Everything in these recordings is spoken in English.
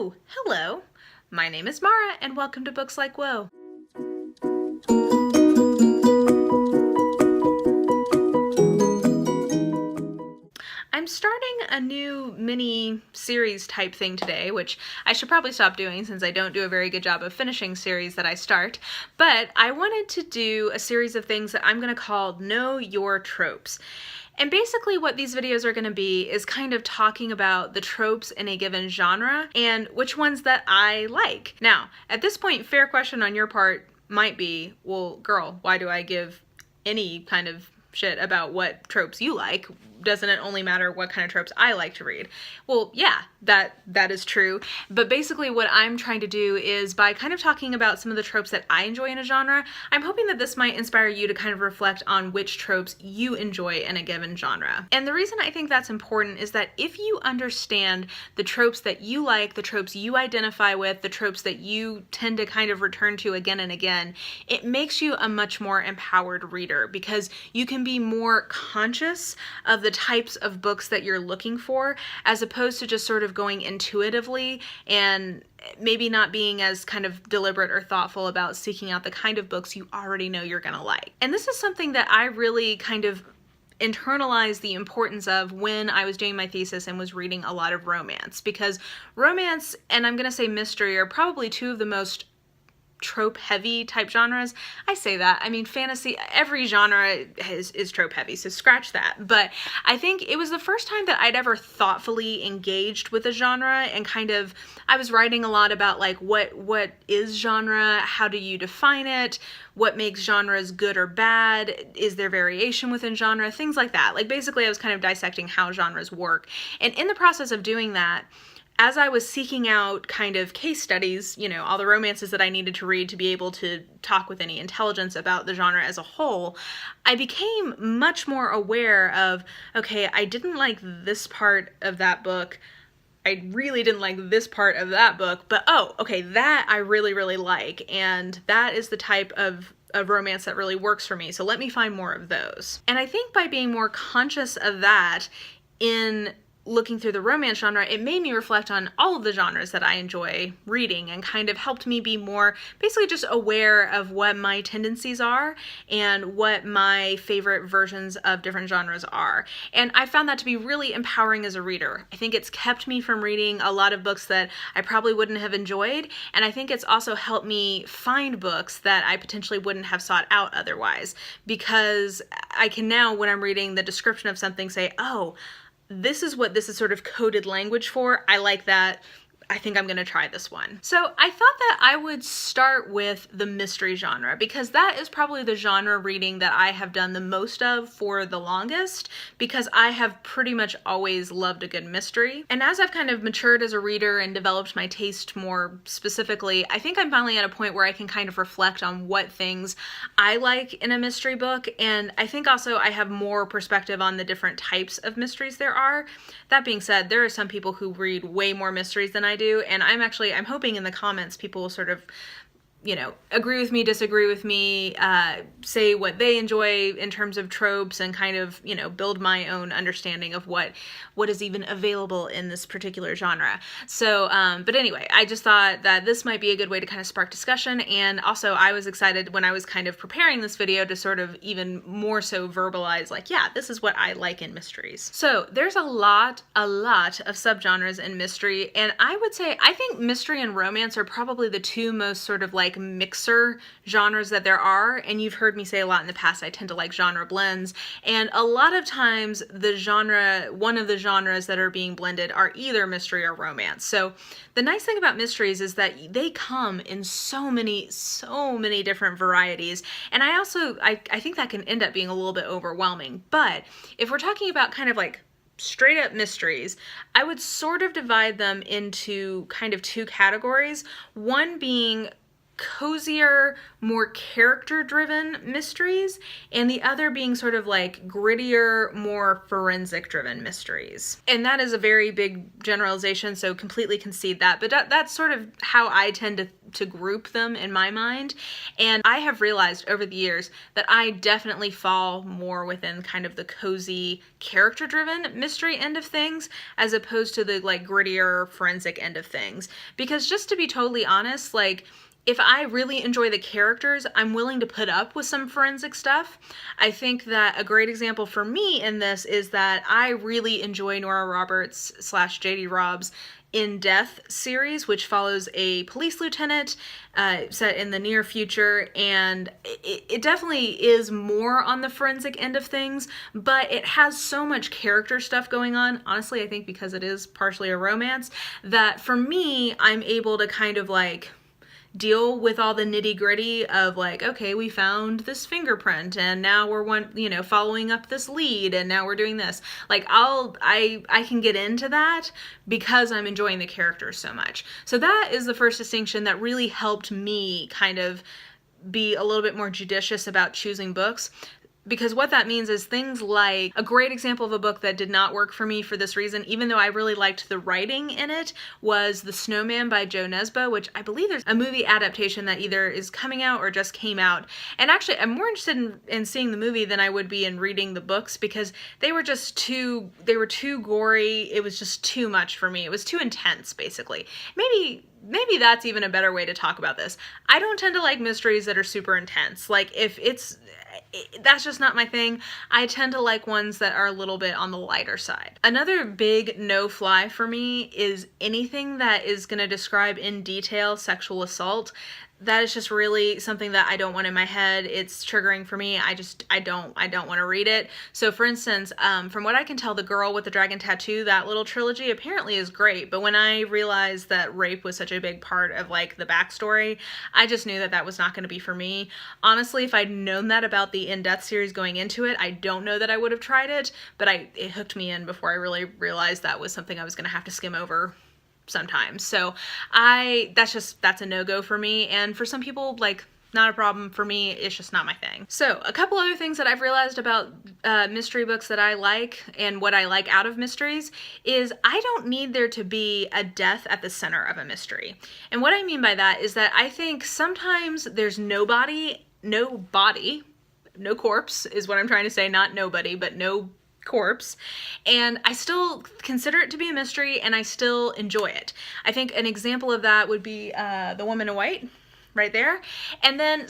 Oh, hello. My name is Mara, and welcome to Books Like Whoa. I'm starting a new mini series type thing today, which I should probably stop doing since I don't do a very good job of finishing series that I start. But I wanted to do a series of things that I'm going to call Know Your Tropes. And basically what these videos are going to be is kind of talking about the tropes in a given genre and which ones that I like. Now, at this point, fair question on your part might be, well, girl, why do I give any kind of shit about what tropes you like? Doesn't it only matter what kind of tropes I like to read? Well, yeah, that is true. But basically what I'm trying to do is, by kind of talking about some of the tropes that I enjoy in a genre, I'm hoping that this might inspire you to kind of reflect on which tropes you enjoy in a given genre. And the reason I think that's important is that if you understand the tropes that you like, the tropes you identify with, the tropes that you tend to kind of return to again and again, it makes you a much more empowered reader because you can be more conscious of the types of books that you're looking for, as opposed to just sort of going intuitively and maybe not being as kind of deliberate or thoughtful about seeking out the kind of books you already know you're gonna like. And this is something that I really kind of internalized the importance of when I was doing my thesis and was reading a lot of romance, because romance and I'm gonna say mystery are probably two of the most trope heavy type genres. I say that, I mean, fantasy, every genre is trope heavy, so scratch that. But I think it was the first time that I'd ever thoughtfully engaged with a genre and kind of, I was writing a lot about like what is genre, how do you define it, what makes genres good or bad, is there variation within genre, things like that. Like basically I was kind of dissecting how genres work. And in the process of doing that, as I was seeking out kind of case studies, you know, all the romances that I needed to read to be able to talk with any intelligence about the genre as a whole, I became much more aware of, okay, I didn't like this part of that book, I really didn't like this part of that book, but oh, okay, that I really, really like, and that is the type of romance that really works for me, so let me find more of those. And I think by being more conscious of that in looking through the romance genre, it made me reflect on all of the genres that I enjoy reading and kind of helped me be more basically just aware of what my tendencies are and what my favorite versions of different genres are. And I found that to be really empowering as a reader. I think it's kept me from reading a lot of books that I probably wouldn't have enjoyed, and I think it's also helped me find books that I potentially wouldn't have sought out otherwise, because I can now, when I'm reading the description of something, say, oh, this is what this is sort of coded language for. I like that. I think I'm gonna try this one. So I thought that I would start with the mystery genre because that is probably the genre reading that I have done the most of for the longest, because I have pretty much always loved a good mystery. And as I've kind of matured as a reader and developed my taste more specifically, I think I'm finally at a point where I can kind of reflect on what things I like in a mystery book. And I think also I have more perspective on the different types of mysteries there are. That being said, there are some people who read way more mysteries than I do, and I'm hoping in the comments people will sort of, you know, agree with me, disagree with me, say what they enjoy in terms of tropes, and kind of, you know, build my own understanding of what is even available in this particular genre. So, but anyway, I just thought that this might be a good way to kind of spark discussion, and also I was excited when I was kind of preparing this video to sort of even more so verbalize, like, yeah, this is what I like in mysteries. So there's a lot of subgenres in mystery, and I would say, I think mystery and romance are probably the two most sort of like mixer genres that there are. And you've heard me say a lot in the past, I tend to like genre blends, and a lot of times one of the genres that are being blended are either mystery or romance. So the nice thing about mysteries is that they come in so many different varieties, and I think that can end up being a little bit overwhelming. But if we're talking about kind of like straight up mysteries, I would sort of divide them into kind of two categories. One being cozier, more character-driven mysteries, and the other being sort of like grittier, more forensic-driven mysteries. And that is a very big generalization, so completely concede that, but that's sort of how I tend to group them in my mind. And I have realized over the years that I definitely fall more within kind of the cozy, character-driven mystery end of things, as opposed to the like grittier, forensic end of things. Because just to be totally honest, like, if I really enjoy the characters, I'm willing to put up with some forensic stuff. I think that a great example for me in this is that I really enjoy Nora Roberts / JD Robb's In Death series, which follows a police lieutenant set in the near future, and it definitely is more on the forensic end of things, but it has so much character stuff going on, honestly, I think because it is partially a romance, that for me, I'm able to kind of like deal with all the nitty gritty of like, okay, we found this fingerprint and now we're following up this lead and now we're doing this. Like I can get into that because I'm enjoying the characters so much. So that is the first distinction that really helped me kind of be a little bit more judicious about choosing books. Because what that means is things like, a great example of a book that did not work for me for this reason, even though I really liked the writing in it, was The Snowman by Joe Nesbø, which I believe there's a movie adaptation that either is coming out or just came out. And actually, I'm more interested in seeing the movie than I would be in reading the books, because they were too gory. It was just too much for me. It was too intense, basically. Maybe that's even a better way to talk about this. I don't tend to like mysteries that are super intense. Like, that's just not my thing. I tend to like ones that are a little bit on the lighter side. Another big no-fly for me is anything that is going to describe in detail sexual assault. That is just really something that I don't want in my head. It's triggering for me. I don't want to read it. So for instance, from what I can tell, The Girl with the Dragon Tattoo, that little trilogy apparently is great. But when I realized that rape was such a big part of like the backstory, I just knew that was not going to be for me. Honestly, if I'd known that about the In Death series going into it, I don't know that I would have tried it, but it hooked me in before I really realized that was something I was going to have to skim over sometimes. So that's a no-go for me, and for some people, like, not a problem. For me, it's just not my thing. So a couple other things that I've realized about mystery books that I like and what I like out of mysteries is I don't need there to be a death at the center of a mystery. And what I mean by that is that I think sometimes there's no corpse is what I'm trying to say, not nobody, but no corpse, and I still consider it to be a mystery and I still enjoy it. I think an example of that would be The Woman in White, right there. And then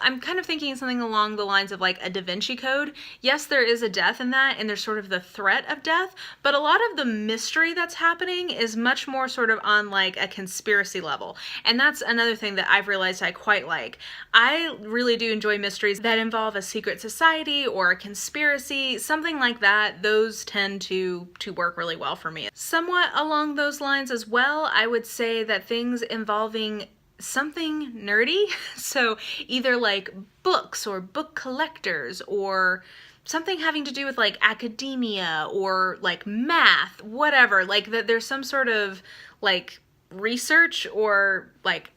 I'm kind of thinking something along the lines of like a Da Vinci Code. Yes, there is a death in that, and there's sort of the threat of death, but a lot of the mystery that's happening is much more sort of on like a conspiracy level. And that's another thing that I've realized I quite like. I really do enjoy mysteries that involve a secret society or a conspiracy, something like that. Those tend to work really well for me. Somewhat along those lines as well, I would say that things involving something nerdy, so either like books or book collectors or something having to do with like academia or like math, whatever, like that there's some sort of like research or like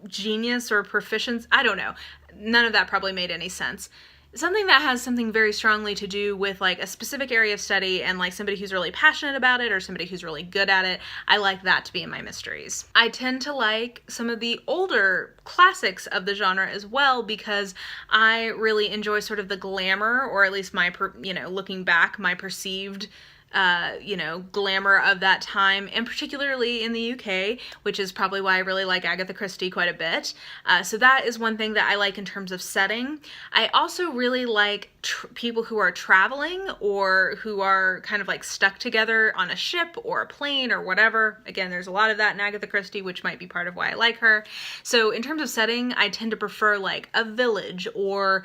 genius or proficiency, I don't know, none of that probably made any sense. Something that has something very strongly to do with like a specific area of study and like somebody who's really passionate about it or somebody who's really good at it, I like that to be in my mysteries. I tend to like some of the older classics of the genre as well, because I really enjoy sort of the glamour, or at least my, looking back, my perceived glamour of that time, and particularly in the UK, which is probably why I really like Agatha Christie quite a bit. So that is one thing that I like in terms of setting. I also really like people who are traveling or who are kind of like stuck together on a ship or a plane or whatever. Again, there's a lot of that in Agatha Christie, which might be part of why I like her. So in terms of setting, I tend to prefer like a village or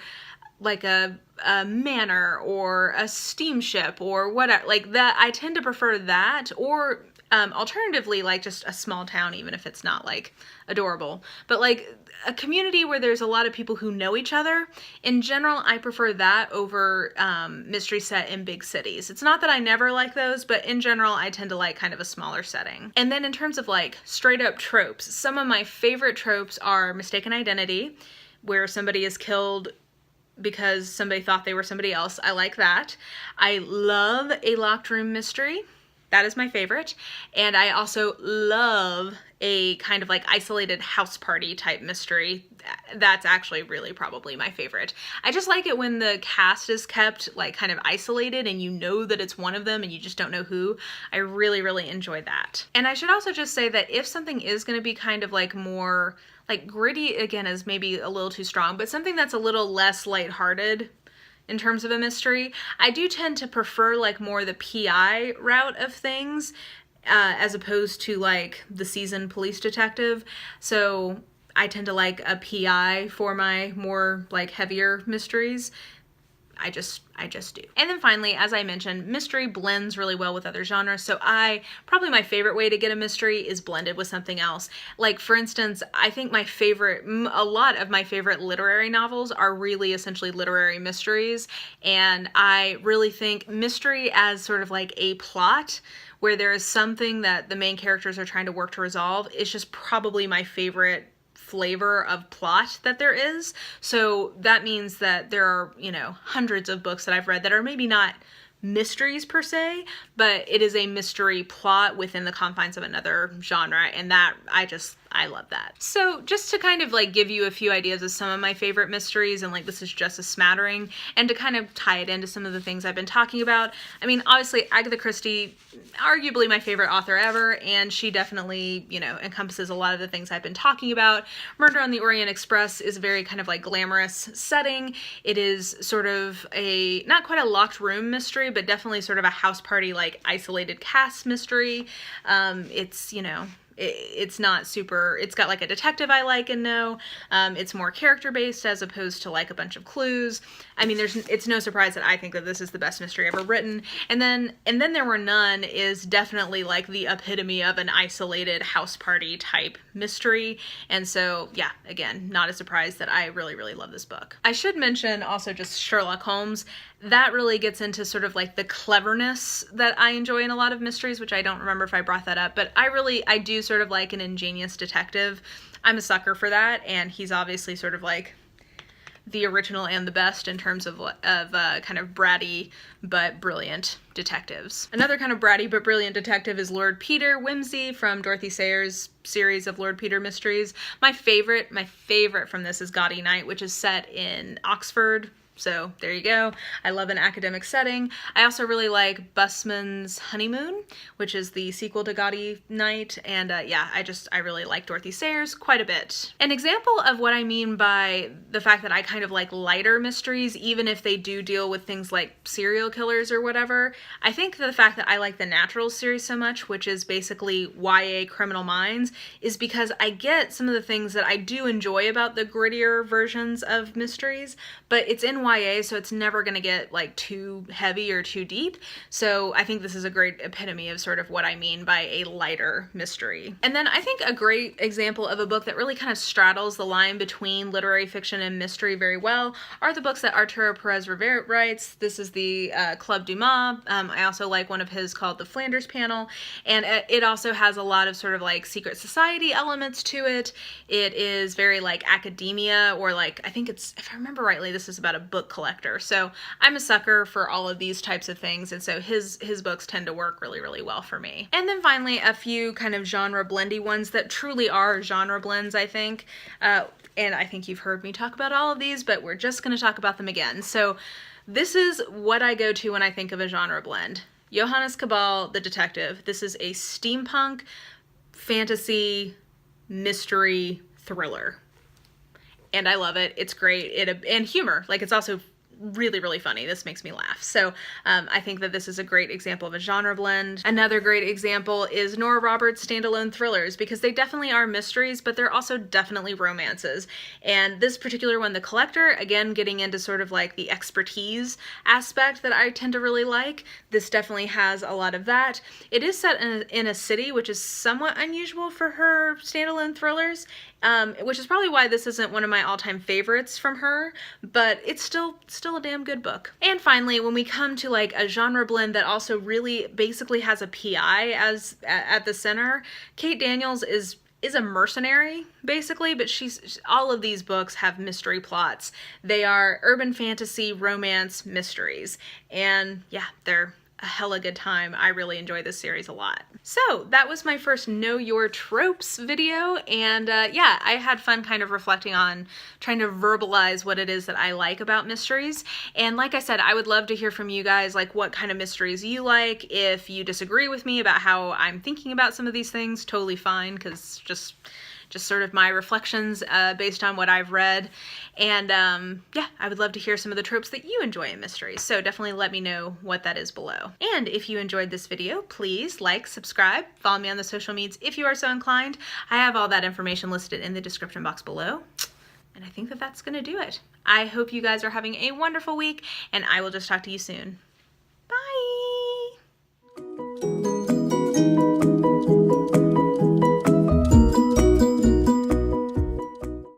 like a manor or a steamship or whatever, like that. I tend to prefer that, or Alternatively, like just a small town, even if it's not like adorable, but like a community where there's a lot of people who know each other. In general, I prefer that over mystery set in big cities. It's not that I never like those, but in general, I tend to like kind of a smaller setting. And then in terms of like straight up tropes, some of my favorite tropes are mistaken identity, where somebody is killed because somebody thought they were somebody else. I like that. I love a locked room mystery. That is my favorite. And I also love a kind of like isolated house party type mystery. That's actually really probably my favorite. I just like it when the cast is kept like kind of isolated and you know that it's one of them and you just don't know who. I really, really enjoy that. And I should also just say that if something is going to be kind of like more like gritty, again, is maybe a little too strong, but something that's a little less lighthearted in terms of a mystery, I do tend to prefer like more the PI route of things as opposed to like the seasoned police detective. So I tend to like a PI for my more like heavier mysteries. I just do. And then finally, as I mentioned, mystery blends really well with other genres. So probably my favorite way to get a mystery is blended with something else. Like for instance, I think a lot of my favorite literary novels are really essentially literary mysteries. And I really think mystery as sort of like a plot where there is something that the main characters are trying to work to resolve is just probably my favorite flavor of plot that there is. So that means that there are, hundreds of books that I've read that are maybe not mysteries per se, but it is a mystery plot within the confines of another genre, and that I love that. So just to kind of like give you a few ideas of some of my favorite mysteries, and like this is just a smattering, and to kind of tie it into some of the things I've been talking about. I mean, obviously Agatha Christie, arguably my favorite author ever, and she definitely, encompasses a lot of the things I've been talking about. Murder on the Orient Express is a very kind of like glamorous setting. It is sort of not quite a locked room mystery, but definitely sort of a house party, like isolated cast mystery. It's not super, it's got like a detective I like and know. It's more character based as opposed to like a bunch of clues. I mean, it's no surprise that I think that this is the best mystery ever written. And then There Were None is definitely like the epitome of an isolated house party type mystery. And so, yeah, again, not a surprise that I really, really love this book. I should mention also just Sherlock Holmes. That really gets into sort of like the cleverness that I enjoy in a lot of mysteries, which I don't remember if I brought that up, but I do sort of like an ingenious detective. I'm a sucker for that, and he's obviously sort of like the original and the best in terms of kind of bratty but brilliant detectives. Another kind of bratty but brilliant detective is Lord Peter Wimsey from Dorothy Sayers' series of Lord Peter mysteries. My favorite from this is Gaudy Night, which is set in Oxford. So there you go. I love an academic setting. I also really like Busman's Honeymoon, which is the sequel to Gaudy Night. And I really like Dorothy Sayers quite a bit. An example of what I mean by the fact that I kind of like lighter mysteries, even if they do deal with things like serial killers or whatever, I think the fact that I like the Naturals series so much, which is basically YA Criminal Minds, is because I get some of the things that I do enjoy about the grittier versions of mysteries, but it's in YA, so it's never going to get like too heavy or too deep. So I think this is a great epitome of sort of what I mean by a lighter mystery. And then I think a great example of a book that really kind of straddles the line between literary fiction and mystery very well are the books that Arturo Perez-Reverte writes. This is the Club Dumas. I also like one of his called The Flanders Panel, and it also has a lot of sort of like secret society elements to it. It is very like academia, or like, I think it's, if I remember rightly, this is about a book collector. So I'm a sucker for all of these types of things, and so his books tend to work really, really well for me. And then finally, a few kind of genre blendy ones that truly are genre blends, I think. And I think you've heard me talk about all of these, but we're just going to talk about them again. So this is what I go to when I think of a genre blend. Johannes Cabal, the detective. This is a steampunk, fantasy, mystery thriller. And I love it. It's great. And humor. Like, it's also really, really funny. This makes me laugh. So I think that this is a great example of a genre blend. Another great example is Nora Roberts' standalone thrillers, because they definitely are mysteries, but they're also definitely romances. And this particular one, The Collector, again, getting into sort of like the expertise aspect that I tend to really like. This definitely has a lot of that. It is set in a city, which is somewhat unusual for her standalone thrillers, which is probably why this isn't one of my all-time favorites from her, but it's still a damn good book. And finally, when we come to like a genre blend that also really basically has a PI as at the center, Kate Daniels is a mercenary, basically, but all of these books have mystery plots. They are urban fantasy, romance, mysteries, and yeah, they're a hella good time. I really enjoy this series a lot. So that was my first Know Your Tropes video, and yeah, I had fun kind of reflecting on trying to verbalize what it is that I like about mysteries. And like I said, I would love to hear from you guys, like what kind of mysteries you like. If you disagree with me about how I'm thinking about some of these things, totally fine, because just sort of my reflections based on what I've read. And yeah, I would love to hear some of the tropes that you enjoy in mysteries, so definitely let me know what that is below. And if you enjoyed this video, please like, subscribe, follow me on the social medias if you are so inclined. I have all that information listed in the description box below. And I think that that's gonna do it. I hope you guys are having a wonderful week, and I will just talk to you soon.